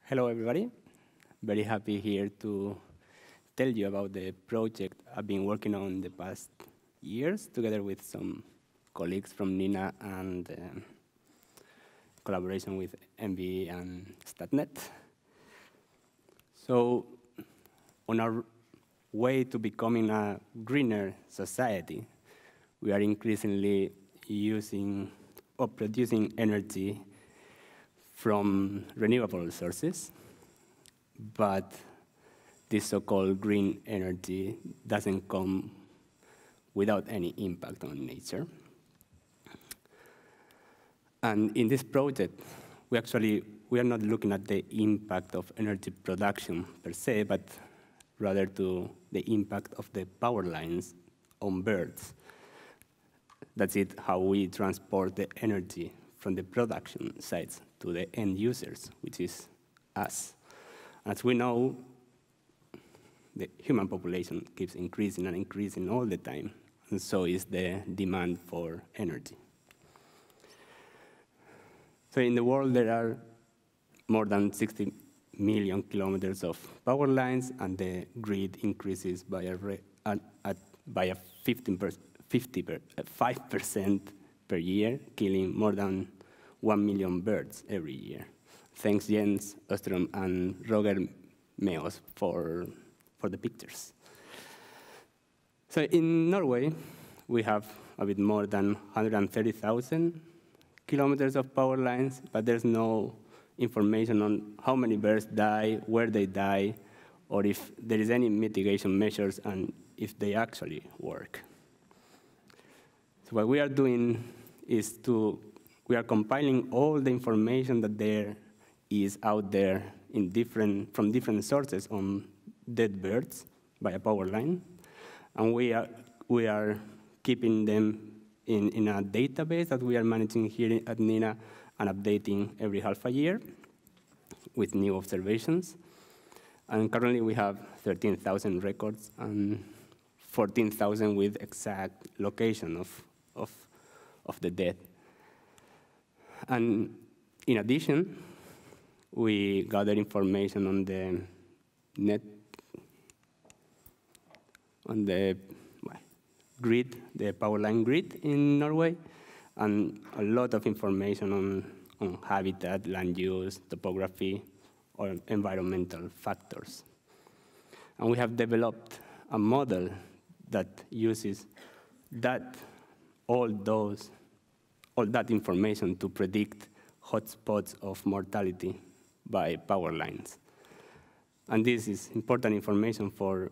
Hello, everybody. Very happy here to tell you about the project I've been working on the past years, together with some colleagues from NINA and collaboration with MBE and StatNet. So, on our way to becoming a greener society, we are increasingly using or producing energy from renewable sources, but this so-called green energy doesn't come without any impact on nature. And in this project, we are not looking at the impact of energy production per se, but rather to the impact of the power lines on birds. That's it, how we transport the energy from the production sites to the end users, which is us. As we know, the human population keeps increasing and increasing all the time, and so is the demand for energy. So in the world, there are more than 60 million kilometers of power lines, and the grid increases by a 5% per year, killing more than 1 million birds every year. Thanks Jens Öström and Roger Meos for the pictures. So in Norway, we have a bit more than 130,000 kilometers of power lines, but there's no information on how many birds die, where they die, or if there is any mitigation measures and if they actually work. So what we are doing is we are compiling all the information that there is out there from different sources on dead birds by a power line, and we are keeping them in a database that we are managing here at NINA and updating every half a year with new observations. And currently we have 13,000 records and 14,000 with exact location of the dead. And in addition, we gather information on the grid, the power line grid in Norway, and a lot of information on habitat, land use, topography, or environmental factors. And we have developed a model that uses all that information to predict hotspots of mortality by power lines. And this is important information for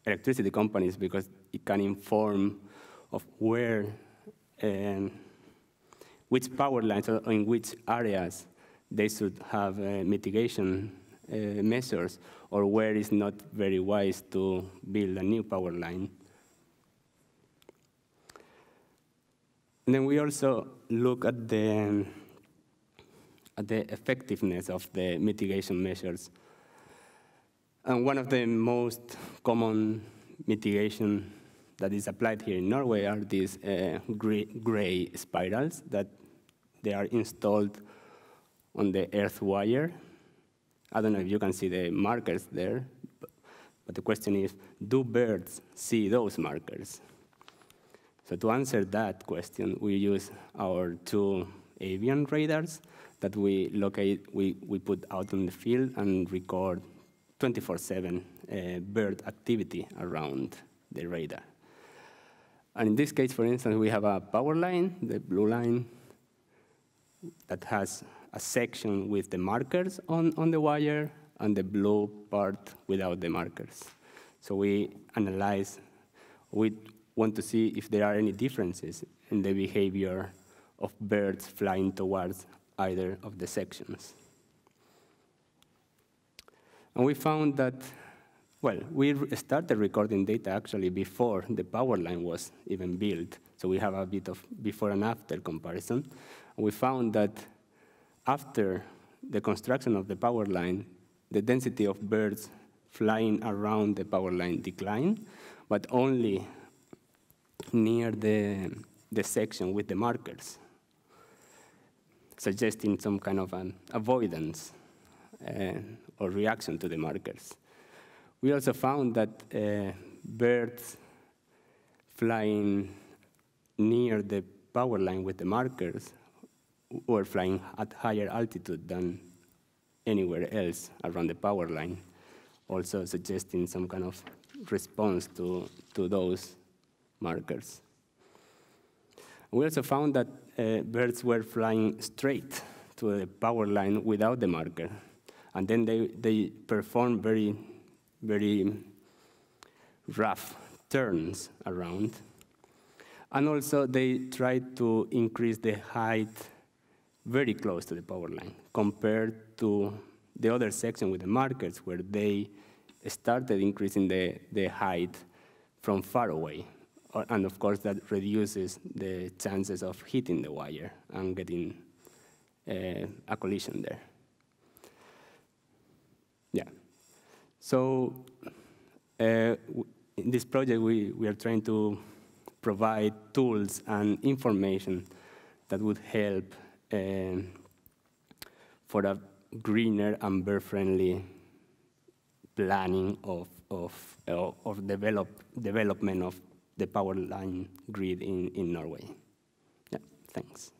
electricity companies because it can inform of which power lines or in which areas they should have mitigation measures, or where it's not very wise to build a new power line. And then we also look at the effectiveness of the mitigation measures. And one of the most common mitigation that is applied here in Norway are these gray spirals that they are installed on the earth wire. I don't know if you can see the markers there, but the question is, do birds see those markers? So to answer that question, we use our 2 avian radars that we put out in the field and record 24/7 bird activity around the radar. And in this case, for instance, we have a power line, the blue line, that has a section with the markers on the wire, and the blue part without the markers. So we want to see if there are any differences in the behavior of birds flying towards either of the sections. And we found that, well, we started recording data actually before the power line was even built. So we have a bit of before and after comparison. And we found that after the construction of the power line, the density of birds flying around the power line declined, but only near the section with the markers. suggesting some kind of an avoidance or reaction to the markers. We also found that birds flying near the power line with the markers were flying at higher altitude than anywhere else around the power line, also suggesting some kind of response to those markers. We also found that birds were flying straight to the power line without the marker, and then they performed very, very rough turns around. And also they tried to increase the height very close to the power line compared to the other section with the markers where they started increasing the height from far away. And of course that reduces the chances of hitting the wire and getting a collision there. Yeah. So in this project, we are trying to provide tools and information that would help for a greener and bird-friendly planning of development of the power line grid in Norway. Yeah, thanks.